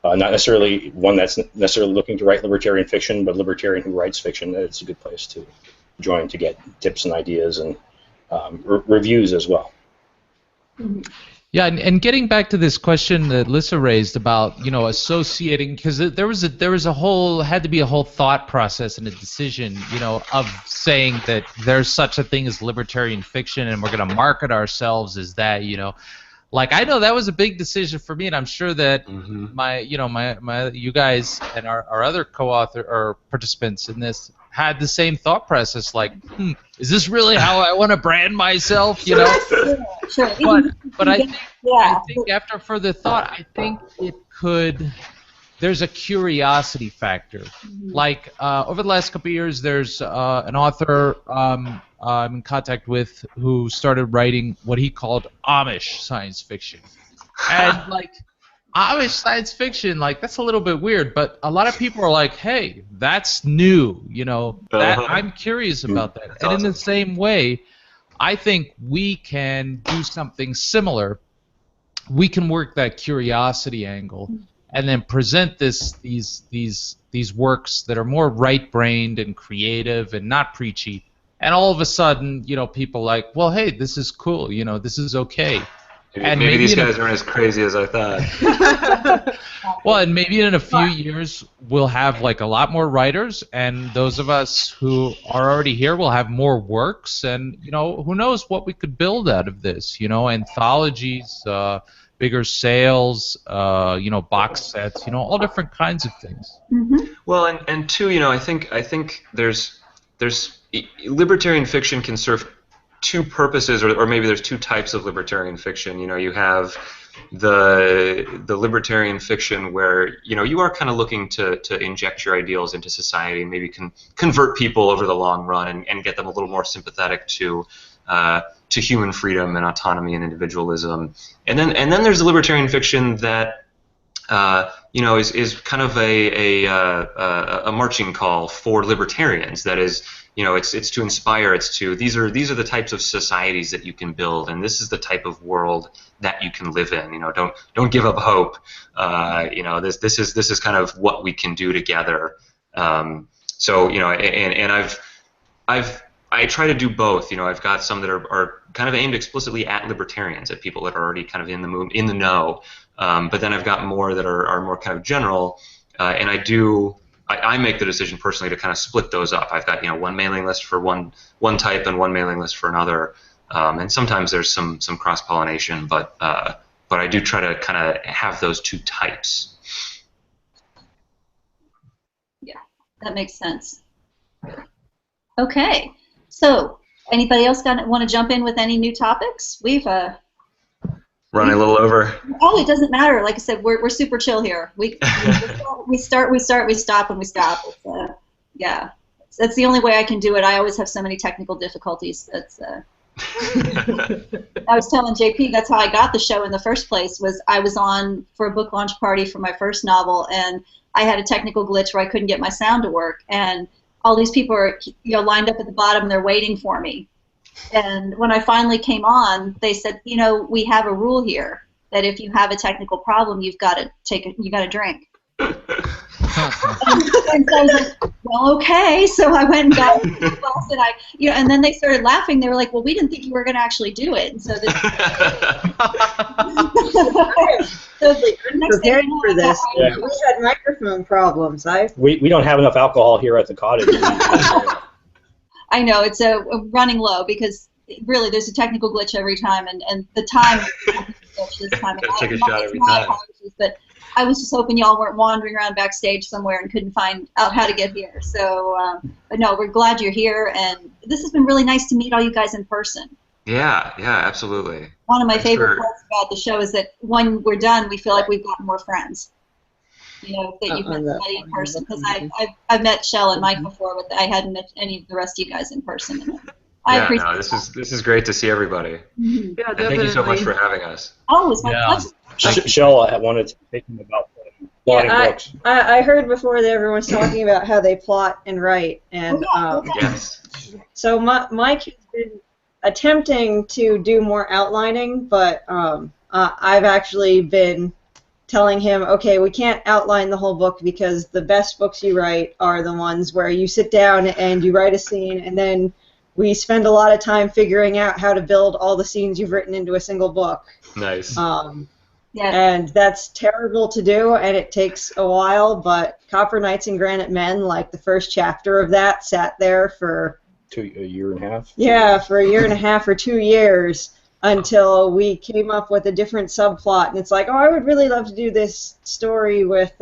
[SPEAKER 5] not necessarily one that's necessarily looking to write libertarian fiction, but a libertarian who writes fiction, it's a good place to join to get tips and ideas and reviews as well.
[SPEAKER 3] Yeah, and getting back to this question that Lyssa raised about associating, because there was a whole thought process and a decision of saying that there's such a thing as libertarian fiction, and we're going to market ourselves as that. Like, I know that was a big decision for me, and I'm sure that my you guys and our other co-author or participants in this had the same thought process. Like, is this really how I want to brand myself? Sure. But I think after further thought, I think it could. There's a curiosity factor. Like over the last couple of years, there's an author I'm in contact with who started writing what he called Amish science fiction, and like Amish science fiction, like that's a little bit weird, but a lot of people are like, "Hey, that's new," That I'm curious about that. And in the same way, I think we can do something similar. We can work that curiosity angle, and then present these works that are more right-brained and creative and not preachy. And all of a sudden, people are like, well, hey, this is cool. This is okay.
[SPEAKER 2] Maybe these guys aren't as crazy as I thought.
[SPEAKER 3] Well, and maybe in a few years we'll have like a lot more writers, and those of us who are already here will have more works, and who knows what we could build out of this? Anthologies, bigger sales, box sets, all different kinds of things.
[SPEAKER 2] Well, and two, I think there's libertarian fiction can serve two purposes, or maybe there's two types of libertarian fiction. You have the libertarian fiction where you are kind of looking to inject your ideals into society and maybe can convert people over the long run and get them a little more sympathetic to human freedom and autonomy and individualism. And then there's the libertarian fiction that is kind of a marching call for libertarians. That is, it's to inspire. It's to these are the types of societies that you can build, and this is the type of world that you can live in. Don't give up hope. This is kind of what we can do together. I try to do both. I've got some that are kind of aimed explicitly at libertarians, at people that are already kind of in the know. But then I've got more that are more kind of general, and I make the decision personally to kind of split those up. I've got one mailing list for one type and one mailing list for another, and sometimes there's some cross pollination, but I do try to kind of have those two types.
[SPEAKER 1] Yeah, that makes sense. Okay, so anybody else want to jump in with any new topics? We've
[SPEAKER 2] running a little over.
[SPEAKER 1] Oh, it doesn't matter. Like I said, we're super chill here. We start, we stop, and we stop. It's, yeah, that's the only way I can do it. I always have so many technical difficulties. That's. I was telling JP that's how I got the show in the first place. Was I was on for a book launch party for my first novel, and I had a technical glitch where I couldn't get my sound to work, and all these people are lined up at the bottom. And they're waiting for me. And when I finally came on, they said, we have a rule here that if you have a technical problem, you've got to drink. And so I was like, well, okay. So I went and got class, and and then they started laughing. They were like, well, we didn't think you were going to actually do it. And so this. So
[SPEAKER 6] prepared for this.
[SPEAKER 5] Yeah.
[SPEAKER 6] We had microphone problems.
[SPEAKER 5] We don't have enough alcohol here at the cottage.
[SPEAKER 1] I know, it's a running low because really there's a technical glitch every time, and the time this time.
[SPEAKER 2] Take a shot every time.
[SPEAKER 1] But I was just hoping y'all weren't wandering around backstage somewhere and couldn't find out how to get here. So, but no, we're glad you're here, and this has been really nice to meet all you guys in person.
[SPEAKER 2] Yeah, absolutely.
[SPEAKER 1] One of my favorite parts about the show is that when we're done, we feel like we've gotten more friends. That you've met somebody in person, because I've met Shell and Mike before, but I hadn't met any of the rest of you guys in person. I appreciate
[SPEAKER 2] this is great to see everybody.
[SPEAKER 1] Mm-hmm.
[SPEAKER 4] Yeah,
[SPEAKER 2] thank you so much for having us.
[SPEAKER 1] Oh, it was my pleasure.
[SPEAKER 5] Shell, I wanted to think about plotting books.
[SPEAKER 6] I heard before that everyone was talking about how they plot and write, and
[SPEAKER 2] yes.
[SPEAKER 6] So Mike has been attempting to do more outlining, but I've actually been telling him, okay, we can't outline the whole book because the best books you write are the ones where you sit down and you write a scene, and then we spend a lot of time figuring out how to build all the scenes you've written into a single book.
[SPEAKER 2] Nice.
[SPEAKER 6] And that's terrible to do, and it takes a while, but Copper Knights and Granite Men, like the first chapter of that, sat there for
[SPEAKER 5] a year and a half?
[SPEAKER 6] Yeah, for a year and a half or 2 years, until we came up with a different subplot, and it's like, oh, I would really love to do this story with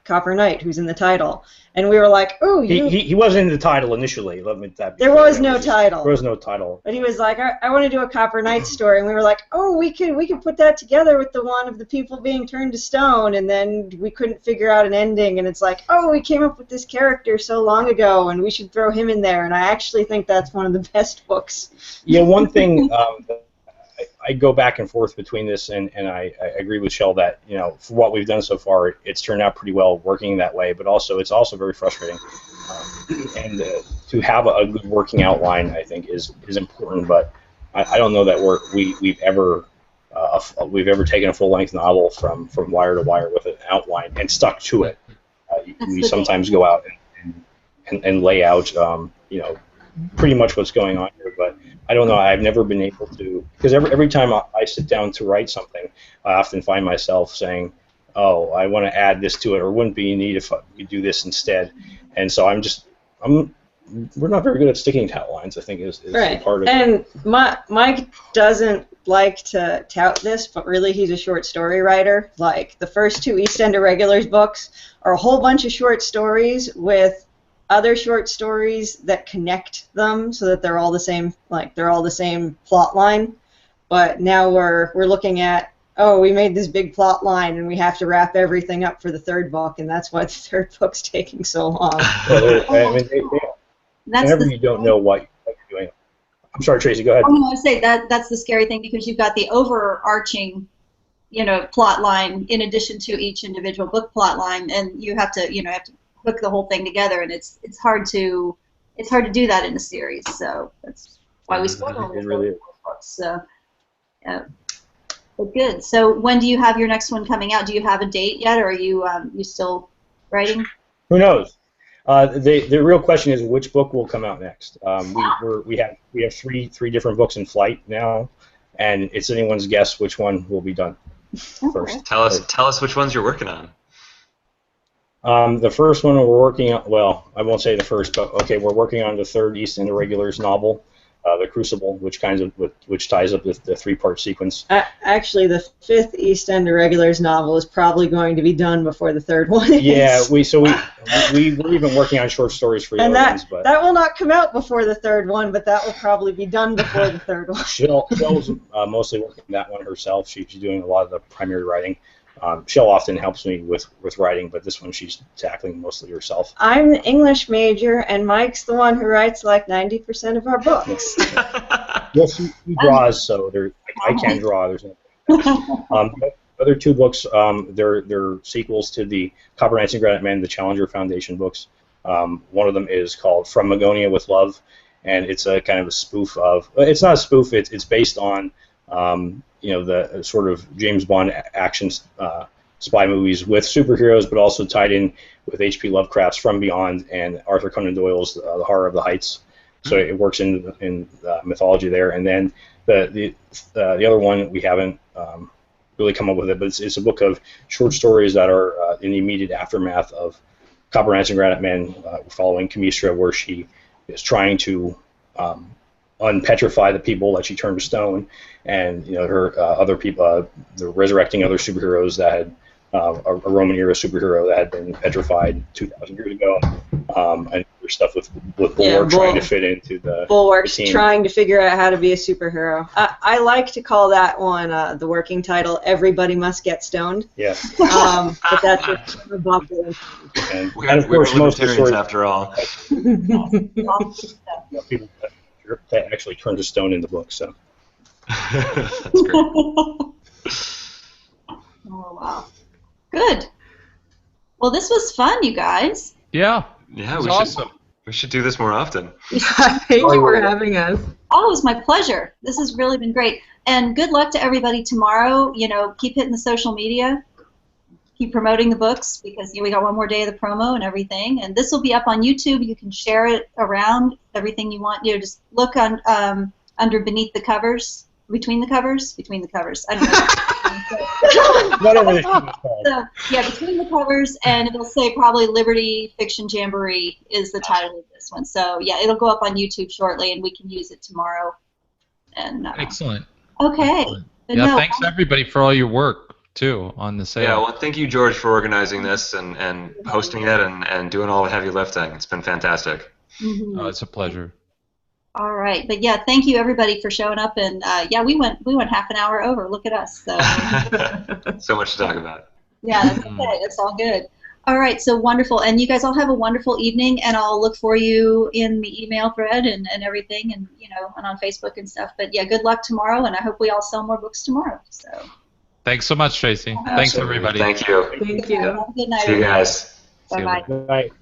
[SPEAKER 6] Copper Knight, who's in the title, and we were like, oh,
[SPEAKER 5] he wasn't in the title initially. Let me that.
[SPEAKER 6] There was no title.
[SPEAKER 5] There was no title.
[SPEAKER 6] But he was like, I want to do a Copper Knight story, and we were like, oh, we could put that together with the one of the people being turned to stone, and then we couldn't figure out an ending, and it's like, oh, we came up with this character so long ago, and we should throw him in there, and I actually think that's one of the best books.
[SPEAKER 5] Yeah, one thing. I go back and forth between this, and I agree with Shell that, for what we've done so far, it's turned out pretty well working that way, but it's also very frustrating. And to have a good working outline, I think, is important, but I don't know that we've ever taken a full-length novel from wire to wire with an outline and stuck to it. We sometimes go out and lay out, pretty much what's going on here, but I don't know. I've never been able to, because every time I sit down to write something, I often find myself saying, "Oh, I want to add this to it," or "Wouldn't be neat if we do this instead." And so we're not very good at sticking to outlines, I think, is
[SPEAKER 6] right.
[SPEAKER 5] part of it.
[SPEAKER 6] And Mike doesn't like to tout this, but really he's a short story writer. Like the first 2 East End Irregulars books are a whole bunch of short stories with other short stories that connect them so that they're all the same plot line. But now we're looking at, oh, we made this big plot line and we have to wrap everything up for the 3rd book, and that's why the 3rd book's taking so long.
[SPEAKER 5] Whenever you don't know what you're doing. I'm sorry, Tracy, go ahead.
[SPEAKER 1] I'm going to say that's the scary thing, because you've got the overarching plot line in addition to each individual book plot line, and you have to hook the whole thing together, and it's hard to do that in a series. So that's why we struggle with those books. So, yeah, but good. So when do you have your next one coming out? Do you have a date yet, or are you still writing?
[SPEAKER 5] Who knows? The real question is which book will come out next. We have three different books in flight now, and it's anyone's guess which one will be done first.
[SPEAKER 2] Tell us which ones you're working on.
[SPEAKER 5] The first one we're working on, well, I won't say the first, but okay, we're working on the third East End Irregulars novel, The Crucible, which ties up the three-part sequence.
[SPEAKER 6] Actually, the fifth East End Irregulars novel is probably going to be done before the third one is.
[SPEAKER 5] Yeah, we're even working on short stories for the other ones, but
[SPEAKER 6] that will not come out before the third one, but that will probably be done before the third one.
[SPEAKER 5] Shell's mostly working on that one herself. She's doing a lot of the primary writing. Shell often helps me with writing, but this one she's tackling mostly herself. I'm
[SPEAKER 6] the English major, and Mike's the one who writes like 90% of our books.
[SPEAKER 5] Yes, he draws, so I can draw. There's no. The other two books, they're sequels to the Copper Knights and Granite Men, the Challenger Foundation books. One of them is called From Magonia with Love, and it's a kind of a spoof of. It's not a spoof. It's based on. The sort of James Bond action spy movies with superheroes, but also tied in with H.P. Lovecraft's From Beyond and Arthur Conan Doyle's The Horror of the Heights. So it works in mythology there. And then the other one we haven't really come up with it, but it's a book of short stories that are in the immediate aftermath of Copper Knights and Granite Men, following Chamistra, where she is trying to unpetrify the people that she turned to stone, and her other people, they're resurrecting other superheroes that had a Roman era superhero that had been petrified 2,000 years ago, and there's stuff with Bulwark trying to fit into the
[SPEAKER 6] Bulwark's
[SPEAKER 5] team.
[SPEAKER 6] Trying to figure out how to be a superhero. I like to call that one the working title. Everybody Must Get Stoned.
[SPEAKER 5] Yeah.
[SPEAKER 6] But that's just Bob Dylan.
[SPEAKER 5] And
[SPEAKER 2] of course, most of the stories, after all. People
[SPEAKER 5] that actually turn to stone in the book, so.
[SPEAKER 2] That's great.
[SPEAKER 1] Oh, wow. Good. Well, this was fun, you guys.
[SPEAKER 3] Yeah.
[SPEAKER 2] Yeah,
[SPEAKER 3] it was awesome.
[SPEAKER 2] We should do this more often.
[SPEAKER 4] Thank you for having us.
[SPEAKER 1] Oh, it was my pleasure. This has really been great. And good luck to everybody tomorrow. Keep hitting the social media. Keep promoting the books, because we got one more day of the promo and everything. And this will be up on YouTube. You can share it around, everything you want. Just look on under Beneath the Covers, Between the Covers. I don't know.
[SPEAKER 5] Whatever the thing is called.
[SPEAKER 1] So, yeah, Between the Covers, and it'll say probably Liberty Fiction Jamboree is the title of this one. So yeah, it'll go up on YouTube shortly, and we can use it tomorrow. And
[SPEAKER 3] excellent.
[SPEAKER 1] Okay.
[SPEAKER 3] Excellent. Thanks everybody for all your work too on the sale.
[SPEAKER 2] Yeah, well, thank you, George, for organizing this and hosting it and doing all the heavy lifting. It's been fantastic.
[SPEAKER 1] Mm-hmm.
[SPEAKER 3] Oh, it's a pleasure.
[SPEAKER 1] All right, but yeah, thank you everybody for showing up, and yeah, we went half an hour over. Look at us. So,
[SPEAKER 2] so much to talk about.
[SPEAKER 1] Yeah, that's okay. It's all good. All right, so wonderful, and you guys all have a wonderful evening, and I'll look for you in the email thread and everything, and and on Facebook and stuff. But yeah, good luck tomorrow, and I hope we all sell more books tomorrow. So.
[SPEAKER 3] Thanks so much, Tracy. Thanks everybody.
[SPEAKER 2] Thank you.
[SPEAKER 4] Thank you.
[SPEAKER 1] Have a good night.
[SPEAKER 2] See you guys.
[SPEAKER 1] Bye bye.
[SPEAKER 5] Good night.